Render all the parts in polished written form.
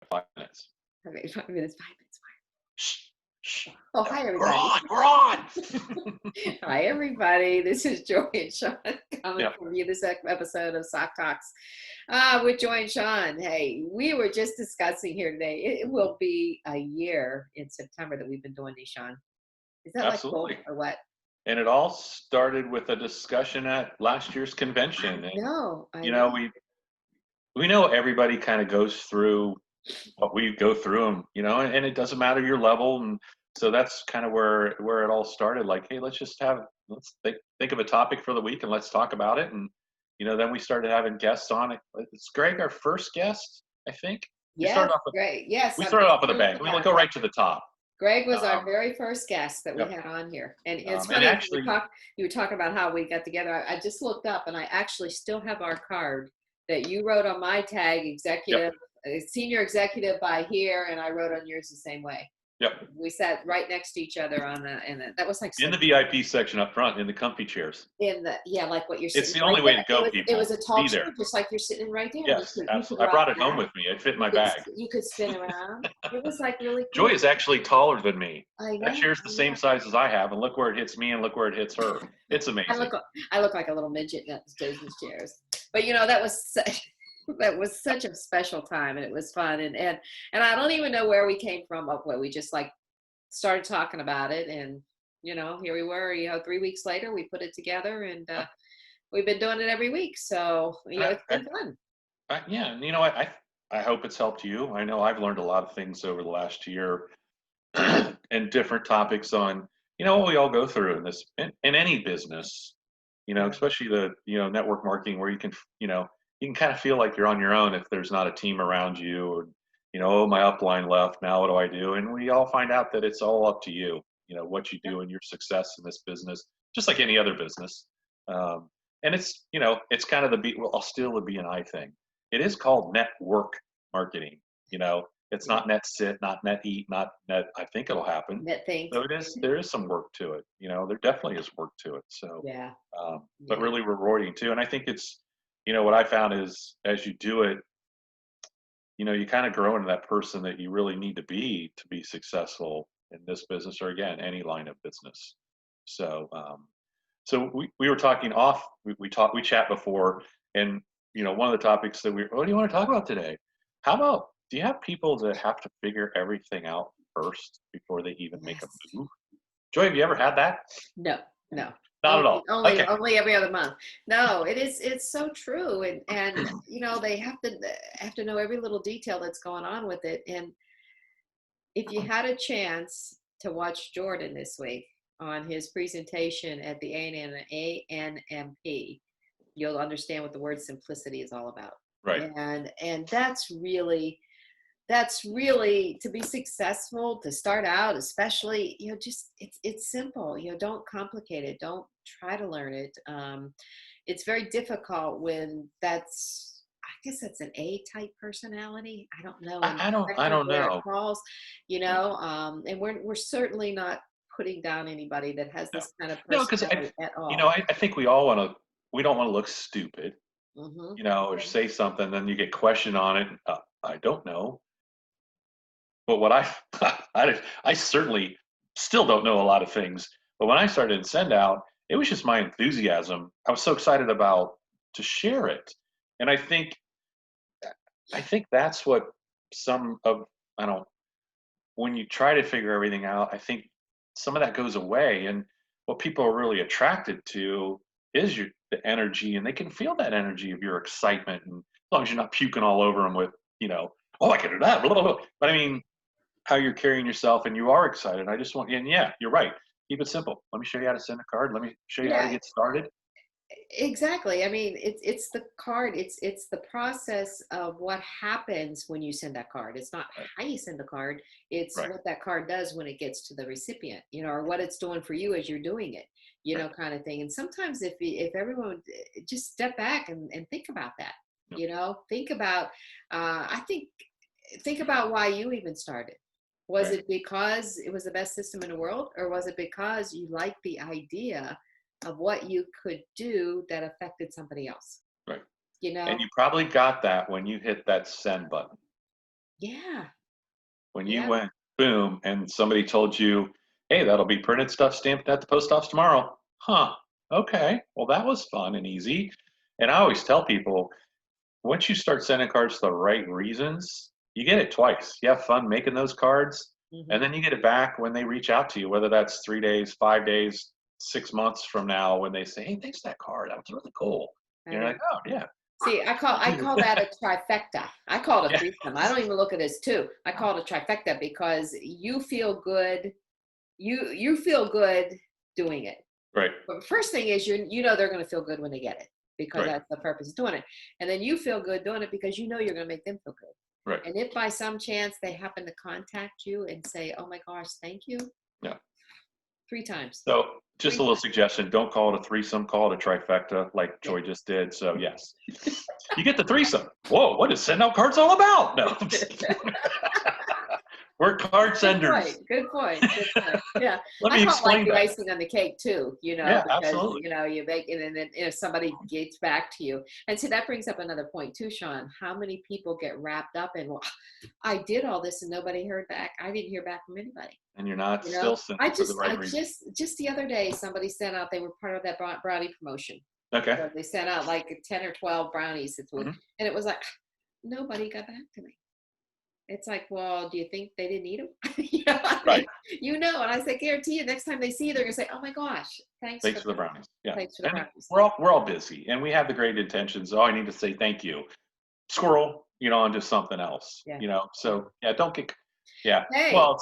5 minutes. Okay, 5 minutes, 5 minutes. Shh, shh. Oh, hi, We're everybody. on. We're on. Hi, everybody. This is Joy and Shawn coming Yeah, from you this episode of SOC Talks with Joy and Shawn. Hey, we were just discussing here today. It will be a year in September that we've been doing these, Shawn. Is that like absolutely. cool or what? And it all started with a discussion at last year's I convention. And know. I you know. know, we know everybody kind of goes through what we go through, and it doesn't matter your level. And so that's kind of where it all started. Like, hey, let's think of a topic for the week and let's talk about it. And then we started having guests on it. It's Greg, our first guest, I think. We Yes, started off with great. Yes, we started off with a bang. We'll yeah. go right to the top. Greg was our Um, very first guest that we yep. had on here. And it's And funny, actually, you were talking about how we got together. I just looked up and I actually still have our card that you wrote on my tag, yep, executive, senior executive by here, and I wrote on yours the same way. yep. We sat right next to each other on that, and that was like In so the VIP section up front, in the comfy chairs. in the yeah, like what you're It's sitting the right only way there. to It go, was it was people. a tall Be chair, there. just like you're sitting right there. Yes, You could absolutely. I rock brought it home back. with me. It fit in my You could bag. you could spin around. It was like really Joy cool. is actually taller than me. I That know. chair's the same size as I have, and look where it hits me, and look where it hits her. It's I amazing. look I look like a little midget next to those chairs. But that was that was such a special time, and it was fun. And I don't even know where we came from. Up where we just like started talking about it, and here we were. 3 weeks later, we put it together, and we've been doing it every week. So And it's been fun. yeah, and I hope it's helped you. I know I've learned a lot of things over the last year, and different topics on what we all go through in any business. Yeah. Especially the network marketing, where you can kind of feel like you're on your own if there's not a team around you, or oh, my upline left, now what do I do? And we all find out that it's all up to you. What you do and your success in this business, just like any other business. um, and it's kind of the B, well, I'll still the B&I thing. It is called network marketing. It's Yeah. not net sit, not net eat, not net I think it'll happen. Net things. So there is some work to it. There definitely is work to it. So Yeah. but Yeah. really rewarding too. And I think it's, what I found is, as you do it, you kind of grow into that person that you really need to be successful in this business, or again, any line of business. So, so we were talking off, we chat before, and one of the topics that what do you want to talk about today? How about, do you have people that have to figure everything out first before they even make a Yes. move? Joy, have you ever had that? No, no. Not at Only, all. only, Okay. only every other month. No, it's so true, and they have to know every little detail that's going on with it. And if you had a chance to watch Jordan this week on his presentation at the ANMP, you'll understand what the word simplicity is all about. Right. And that's really to be successful, to start out, especially, just it's simple. Don't complicate it, don't try to learn it. It's very difficult when I guess that's an A type personality. I don't know in the I spectrum don't where it know. falls. And we're certainly not putting down anybody that has No, this kind of no, because personality at all. I think we all want to. We don't want to look stupid, Hmm. or say something, then you get questioned on it. I don't know, but what I, I certainly still don't know a lot of things. But when I started in Send Out, it was just my enthusiasm. I was so excited about to share it, and I think that's what some of I don't when you try to figure everything out, I think some of that goes away. And what people are really attracted to is the energy, and they can feel that energy of your excitement. And as long as you're not puking all over them with, oh, I can do that, blah, blah, blah. But I mean, how you're carrying yourself, and you are excited. I just want, and yeah, you're right. Keep it simple. Let me show you how to send a card. Let me show you how to Yeah, get started. exactly. I mean, it's the card. It's the process of what happens when you send that card. It's not Right. how you send the card. It's Right. what that card does when it gets to the recipient, or what it's doing for you as you're doing it, Right. kind of thing. And sometimes if everyone just step back and think about that, Yep. think about. I think about why you even started. Was Right. it because it was the best system in the world, or was it because you liked the idea of what you could do that affected somebody else? Right. You And know? you probably got that when you hit that send button. Yeah. When you Yeah. went boom and somebody told you, hey, that'll be printed stuff stamped at the post office tomorrow. Huh. Okay. Well, that was fun and easy. And I always tell people, once you start sending cards for the right reasons, you get it twice. You have fun making those cards, and Hmm. then you get it back when they reach out to you, whether that's 3 days, 5 days, 6 months from now, when they say, hey, thanks for that card. That was really cool. I You're know. like, oh, yeah. See, Thank I you. call that a trifecta. I call it a Yeah. threesome. I don't even look at it as two. I call it a trifecta because you feel good. You feel good doing it. Right. But the first thing is you know they're going to feel good when they get it because Right. that's the purpose of doing it. And then you feel good doing it because you know you're going to make them feel good. Right. And if by some chance they happen to contact you and say, "Oh my gosh, thank you," Yeah. 3 times, So just three a little times. suggestion, don't call it a threesome, call it a trifecta like Yeah. Joy just did. So yes, you get the threesome. Whoa, what is send out cards all about? No, we're card Good senders. point. Good point. Good point. Yeah, Let I me call it like explain the that. icing on the cake too. Yeah, Because absolutely. you make it, and then if somebody gets back to you, and see that brings up another point too, Shawn. How many people get wrapped up in, well, I did all this and nobody heard back. I didn't hear back from anybody. And you're not You know, still sending for the right I reason. just the other day somebody sent out. They were part of that brownie promotion. Okay. So they sent out like 10 or 12 brownies. Hmm. And it was like nobody got back to me. It's like, well, do you think they didn't need them? I mean, Right. and I say, guarantee you, next time they see you, they're gonna say, "Oh my gosh, Thanks for the brownies. Yeah. thanks for the And brownies." we're all busy and we have the great intentions. Oh, I need to say thank you. Squirrel, onto something else, Yeah, yeah. So yeah, don't get, yeah. Hey, Well,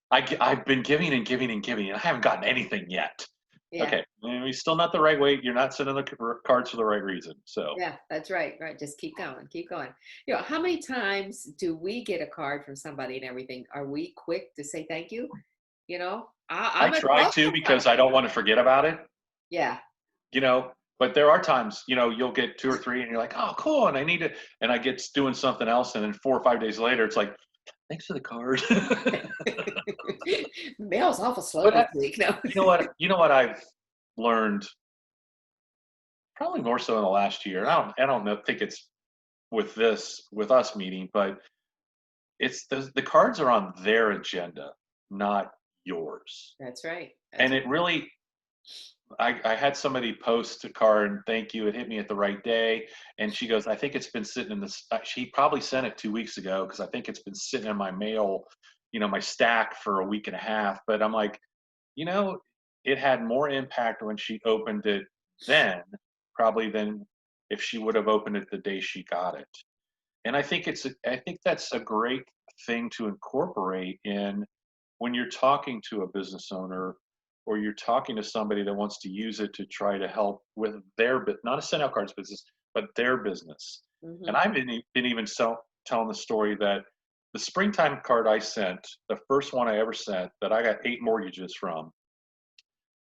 I've been giving and giving and giving, and I haven't gotten anything yet. yeah, Okay, you're still not the right way. You're not sending the cards for the right reason. So yeah, that's right, right. Just keep going, keep going. How many times do we get a card from somebody and everything? Are we quick to say thank you? I I'm a try close to sometimes. because I don't want to forget about it. Yeah, You know, but there are times, you'll get two or three, and you're like, oh, cool, and I need it, and I get doing something else, and then 4 or 5 days later, it's like, thanks for the card. mail's awful slow But this week. No. you know what? You know what I've learned probably more so in the last year. I don't know, think it's with us meeting, but it's the cards are on their agenda, not yours. That's right. And That's it really, I had somebody post a card and thank you. It hit me at the right day. And she goes, I think it's been sitting in this. She probably sent it 2 weeks ago because I think it's been sitting in my mail, my stack for a week and a half. But I'm like, you know, it had more impact when she opened it then, probably than if she would have opened it the day she got it. And I think that's a great thing to incorporate in when you're talking to a business owner or you're talking to somebody that wants to use it to try to help with their not a send out cards business, but their business. And hmm I've been even telling the story that the springtime card I sent, the first one I ever sent that I got 8 mortgages from,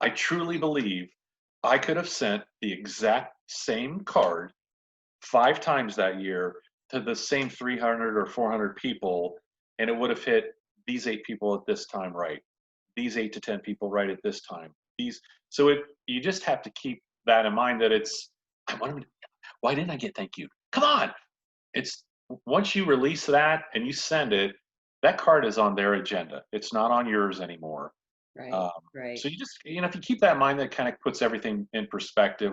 I truly believe I could have sent the exact same card 5 times that year to the same 300 or 400 people, and it would have hit these 8 people at this time right, these 8 to 10 people right at this time. You just have to keep that in mind that I want them to, why didn't I get thank you? Come on, it's once you release that and you send it, that card is on their agenda. It's not on yours anymore. Right, Um, right. so you just, if you keep that in mind, that kind of puts everything in perspective.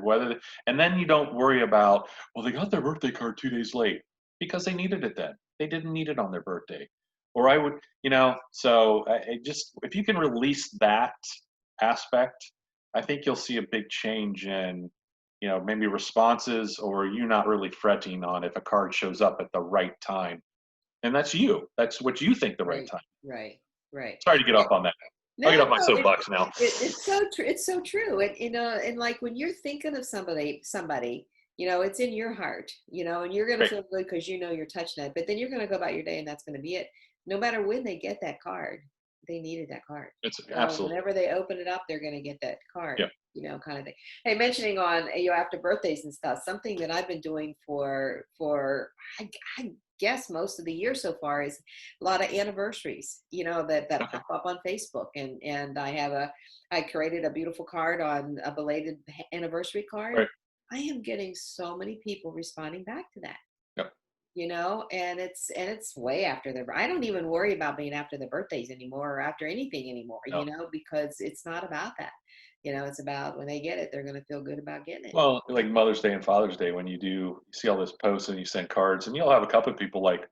And then you don't worry about, well, they got their birthday card 2 days late because they needed it then. They didn't need it on their birthday. Or I would, so if you can release that aspect, I think you'll see a big change in, maybe responses or you not really fretting on if a card shows up at the right time. And that's you. That's what you think the right Right, time. right, right. Sorry to get Yeah. off on that. I'll get No, off my no, soapbox now. it's so true. It's so true. And like when you're thinking of somebody, it's in your heart, and you're gonna Great. feel good because you're touching it. But then you're gonna go about your day, and that's gonna be it. No matter when they get that card, they needed that card. It's So absolutely. whenever they open it up, they're gonna get that card, Yeah. kind of thing. Hey, mentioning on after birthdays and stuff, something that I've been doing for I guess most of the year so far is a lot of anniversaries, that Okay. pop up on Facebook, and I created a beautiful card on a belated anniversary card. Right. I am getting so many people responding back to that. Yep. and it's way after their. I don't even worry about being after the birthdays anymore or after anything anymore, No. because it's not about that. It's about when they get it, they're going to feel good about getting it. Well, like Mother's Day and Father's Day, when you see all this posts and you send cards, and you'll have a couple of people like,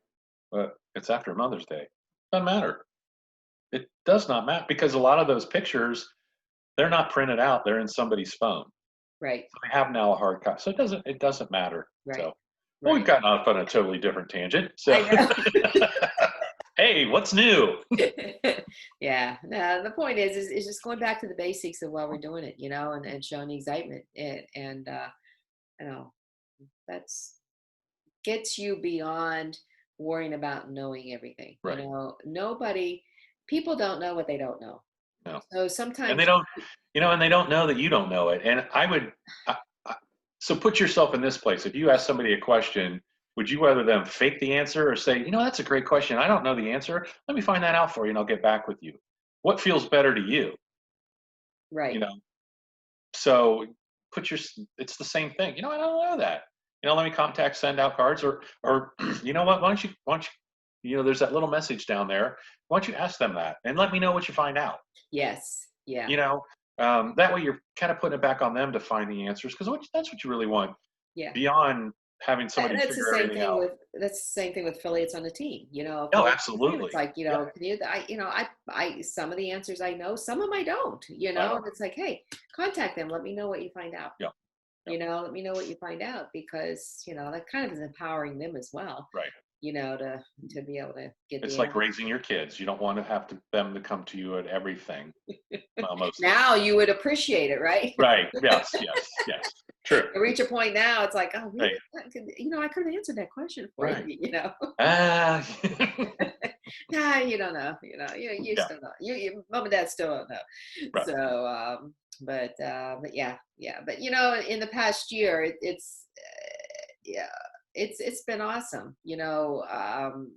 it's after Mother's Day. Doesn't matter. It does not matter because a lot of those pictures, they're not printed out. They're in somebody's phone. Right, So they have now a hard copy. So it doesn't matter. right, So, well, we've right. gotten off on a totally different tangent. I So, hey, what's new? know. Yeah. No, the point is just going back to the basics of why we're doing it, and showing the excitement, and you know that's gets you beyond worrying about knowing everything. Right. Nobody, people don't know what they don't know. No. So And sometimes, they don't, and they don't know that you don't know it. And I, so put yourself in this place. If you ask somebody a question, would you rather them fake the answer or say, that's a great question. I don't know the answer. Let me find that out for you and I'll get back with you. What feels better to you? You right, know, so it's the same thing. I don't know that. Let me contact, send out cards or, you know what? Why don't you, there's that little message down there. Why don't you ask them that and let me know what you find out? yes, yeah, you know that way you're kind of putting it back on them to find the answers because that's what you really want yeah. beyond having somebody That's the figure same everything thing out. with affiliates on the team. Oh, Affiliates on the team. It's absolutely. like, Yeah, can you? I some of the answers I know, some of them I don't. I don't. And it's like, hey, contact them. Let me know what you find out. Yeah, yeah, Let me know what you find out because that kind of is empowering them as well. right. To be able to get It's the like answer. raising your kids. You don't want to have them to come to you at everything. Well, most of the Now you would appreciate it, right? time. Right. Yes, yes, yes. True. You reach a point now, it's like, oh, really? Right. I could have answered that question for you. Right. Ah. Nah, you don't know. You Yeah. still don't. Mom and dad still don't know. Right. So, but yeah. But in the past year, yeah, it's been awesome.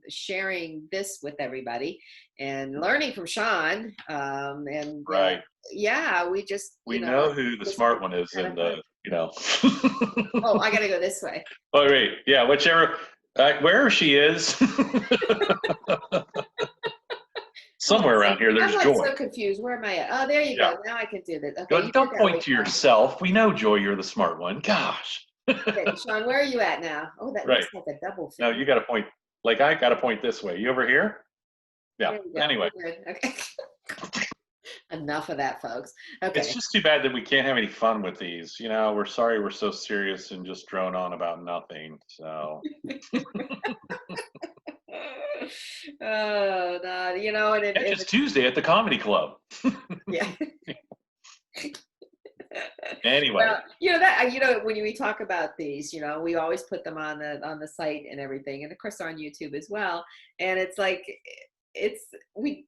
Sharing this with everybody and learning from Sean. And Right. yeah, we just We know who the just smart one is kind in of fun. the. Oh, I gotta go this way. Oh, wait. Yeah. Whichever. Wherever she is. Oh, Somewhere around here, I'm there's like Joy. so confused. Where am I at? Oh, there you Yeah. go. Now I can do this. Okay, you did Don't that point way to fast. yourself. We know, Joy, you're the smart one. Gosh. Okay, Sean, where are you at now? Oh, that Right. looks like a double No, figure. you got to point. Like I got to point this way. You over here? Yeah. There you go. Anyway, We're good. Okay. Enough of that, folks. it's Okay. just too bad that we can't have any fun with these. We're sorry we're so serious and just drone on about nothing. So, Oh no, and catch if us it's Tuesday at the Comedy Club. yeah. Anyway, Well, that when we talk about these, we always put them on the site and everything, and of course on YouTube as well. And it's like it's we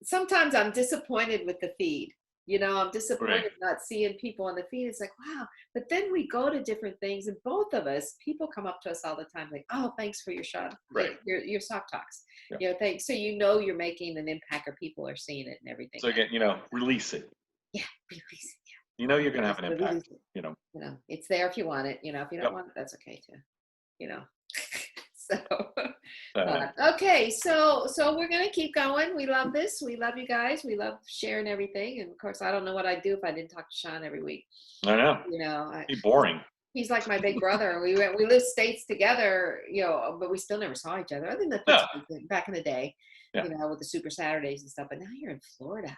sometimes I'm disappointed with the feed. I'm right, disappointed not seeing people on the feed. It's like, wow. But then we go to different things, and both of us, people come up to us all the time, like, oh, thanks for your shot, right. your SOC talks. Yeah. Thanks. So you're making an impact, or people are seeing it and everything. So again, release it. Yeah, release it. You're going to have Just an release impact. it. It's there if you want it. If you don't Yep. want it, that's okay too. You know. So, Uh, okay, so we're gonna keep going. We love this. We love you guys. We love sharing everything. And of course, I don't know what I'd do if I didn't talk to Sean every week. I know. Be boring. He's like my big brother. We lived states together, but we still never saw each other, other than the No. pictures back in the day, Yeah. with the Super Saturdays and stuff. But now you're in Florida.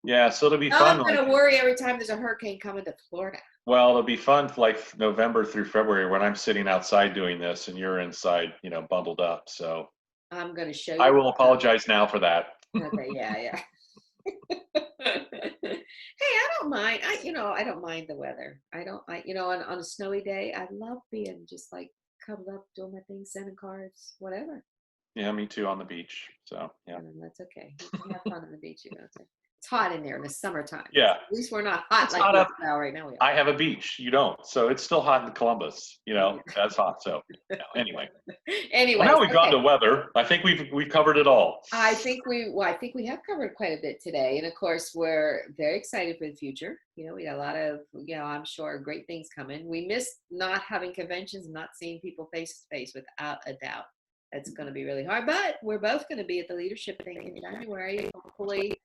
Yeah. So it'll be Now fun. I'm gonna worry every time there's a hurricane coming to Florida. Well, it'll be fun like November through February when I'm sitting outside doing this and you're inside, bundled up. So I'm gonna show I you. will apologize now for that. Okay, yeah. Hey, I don't mind. I don't mind the weather. I don't. On a snowy day, I love being just like cuddled up, doing my thing, sending cards, whatever. Yeah, me too on the beach. So yeah. And that's okay. You can have fun on the beach, too. It's hot in there in the summertime. Yeah. At least we're not hot It's like hot we up. are now right now. We I have a beach. You don't. So it's still hot in Columbus. are. That's hot. So anyway. Well, Anyways, now we've gone okay. to weather. I think we've covered it all. I think we have covered quite a bit today, and of course, we're very excited for the future. We got a lot of, I'm sure, great things coming. We miss not having conventions, not seeing people face to face, without a doubt. That's going to be really hard, but we're both going to be at the leadership thing in January. Hopefully,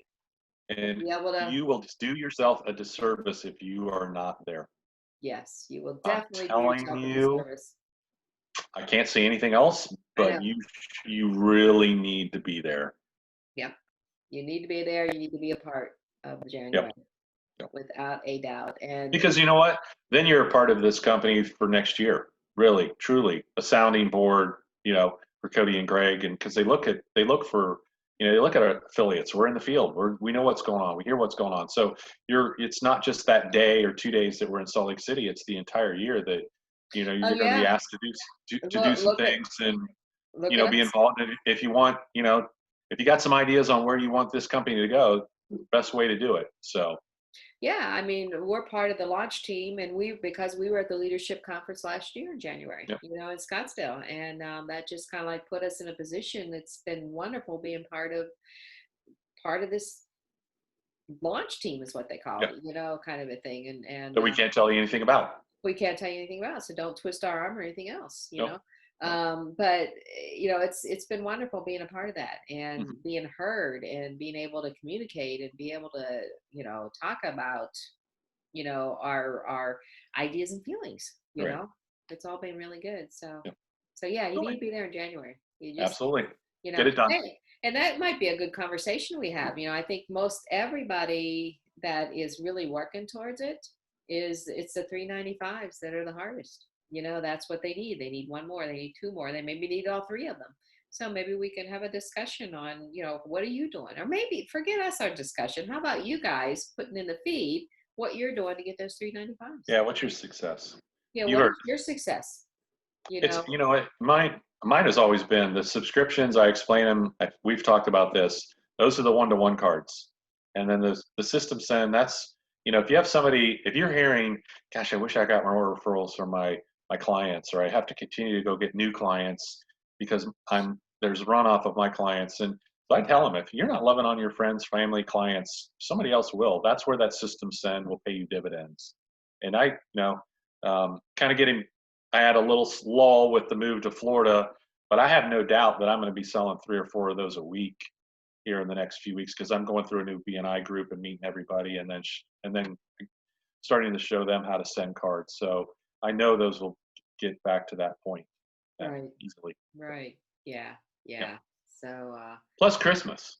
And be able to. you will do yourself a disservice if you are not there. Yes, you will I'm definitely do telling yourself a you, disservice. I can't say anything else, I but know. you really need to be there. Yep. You need to be there. You need to be a part of the January, Yep. Yep. without a doubt. And Because you know what? Then you're a part of this company for next year. Really, truly, a sounding board, for Cody and Greg, and because they look for, they look at our affiliates. We're in the field. We know what's going on. We hear what's going on. So it's not just that day or 2 days that we're in Salt Lake City. It's the entire year that, you're oh going to be yeah, asked to do some things and, look at be us. involved. And if you want, if you got some ideas on where you want this company to go, best way to do it. So. Yeah, I mean, we're part of the launch team, and because we were at the leadership conference last year in January, Yep. in Scottsdale, and that just kind of like put us in a position. It's been wonderful being part of this launch team, is what they call Yep. it, kind of a thing, and That we can't tell you anything about. we can't tell you anything about, so don't twist our arm or anything else, Nope. But it's been wonderful being a part of that, and Mm-hmm. being heard, and being able to communicate, and be able to talk about our ideas and feelings. Right. It's all been really good. So Yep. so yeah, you need Okay. to be there in January. You just Absolutely. Get it done. hey, and that might be a good conversation we have. I think most everybody that is really working towards it's the 395s that are the hardest. That's what they need. They need one more, they need two more, they maybe need all three of them. So maybe we can have a discussion on, what are you doing? Or maybe forget us our discussion. How about you guys putting in the feed what you're doing to get those 395s? Yeah. What's your success? Yeah, You what are. is your success? It's what mine has always been the subscriptions. I explain them. We've talked about this. Those are the one-to-one cards, and then the system send. That's if you have somebody, if you're hearing, gosh, I wish I got more referrals from my clients, or I have to continue to go get new clients because there's runoff of my clients, and so I tell them, if you're not loving on your friends, family, clients, somebody else will. That's where that system send will pay you dividends. And I, kind of getting. I had a little lull with the move to Florida, but I have no doubt that I'm going to be selling 3 or 4 of those a week here in the next few weeks because I'm going through a new BNI group and meeting everybody, and then starting to show them how to send cards. So I know those will get back to that point Right. easily. Right. Yeah. Yeah. So Plus Christmas.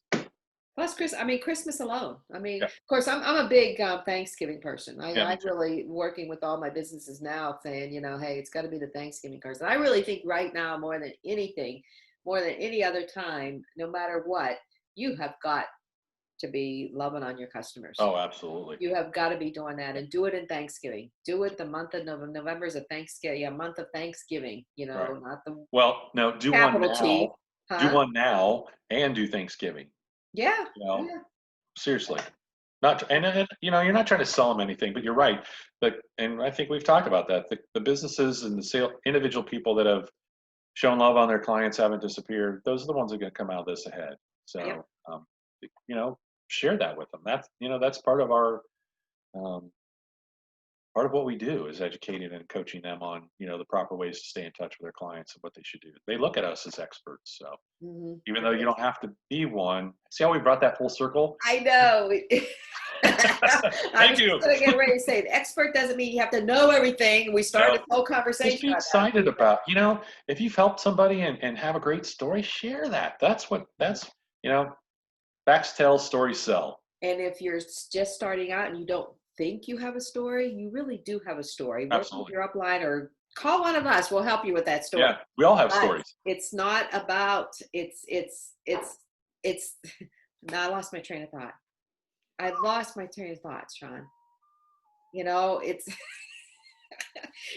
plus Christmas alone. Of Yeah. course, I'm a big Thanksgiving person. Yeah, me I'm too. really working with all my businesses now, saying, hey, it's got to be the Thanksgiving cards. And I really think right now, more than anything, more than any other time, no matter what, you have got to be loving on your customers. Oh, absolutely. You have got to be doing that, and do it in Thanksgiving. Do it the month of November. November is a Thanksgiving, month of Thanksgiving. Right. Not the Well, no, do one capital T. now. Do Huh? one now and do Thanksgiving. Yeah. Yeah. Yeah. Seriously. Not and you're not trying to sell them anything, but you're right. And I think we've talked about that. The businesses and the individual people that have shown love on their clients haven't disappeared. Those are the ones that are going to come out of this ahead. Yep. So, share that with them. That's part of our um, part of what we do is educating and coaching them on the proper ways to stay in touch with their clients and what they should do. They look at us as experts. So even though you don't have to be one, see how we brought that full circle? I know. I was Thank you. going to get ready to say, the expert doesn't mean you have to know everything. We started the whole conversation. Just be excited about, if you've helped somebody and have a great story, share that. That's facts tell, stories sell. And if you're just starting out and you don't think you have a story, you really do have a story. Work with Absolutely. your upline or call one of us. We'll help you with that story. Yeah, we all have But stories. it's not about, now I lost my train of thought. I lost my train of thought, Shawn. It's,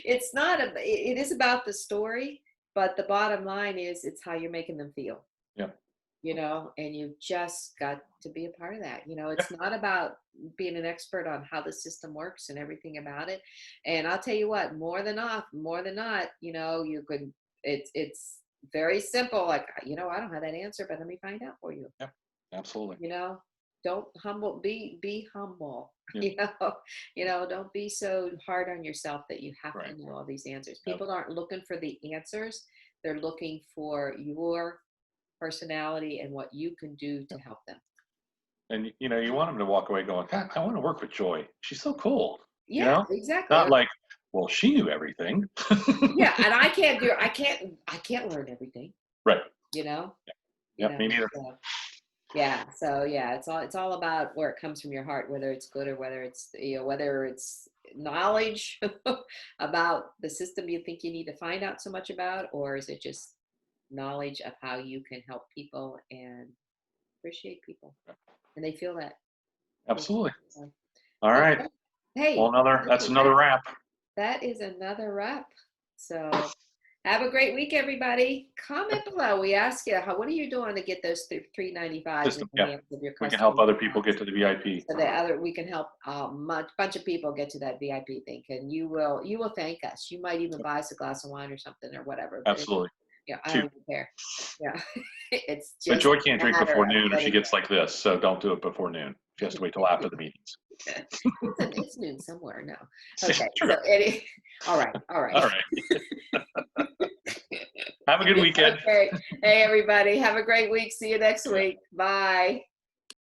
it's not, it is about the story, but the bottom line is it's how you're making them feel. Yep. you know, and you've just got to be a part of that. You know, Yep. it's not about being an expert on how the system works and everything about it. And I'll tell you what, more than not, you know, you could, it's very simple. Like, you know, I don't have that answer, but let me find out for you. Yep. Absolutely. You know, don't humble, be humble. Yeah. Don't be so hard on yourself that you have Right. to know all these answers. Yep. People aren't looking for the answers. They're looking for your personality and what you can do to help them. And you know, you want them to walk away going, God, I want to work with Joy. She's so cool. You Yeah, know, exactly. not like, well, she knew everything. Yeah, and I can't learn everything, Right. you know. You Yep. know, Me neither. so, yeah. So yeah, it's all about where it comes from your heart, whether it's good or whether it's knowledge about the system you think you need to find out so much about, or is it just knowledge of how you can help people and appreciate people, and they feel that. you know, Absolutely. so. All right. Okay. Hey, Well, that's another wrap. that is another wrap. So have a great week, everybody. Comment below. We ask you, what are you doing to get those 395s in System. the Yep. hands of your We can help customers? other people get to the VIP. So we can help a bunch of people get to that VIP thing, and you will thank us. You might even buy us a glass of wine or something or whatever. But Absolutely. I Two. don't even care. Yeah, it's But just Joy can't a drink matter before of noon or she getting gets like this. So don't do it before noon. She has to wait till after the meetings. there. It's noon somewhere. No. It's Okay. true. So all right. All right. All right. Have a good weekend. Okay. Hey, everybody. Have a great week. See you next Yeah. week. Bye.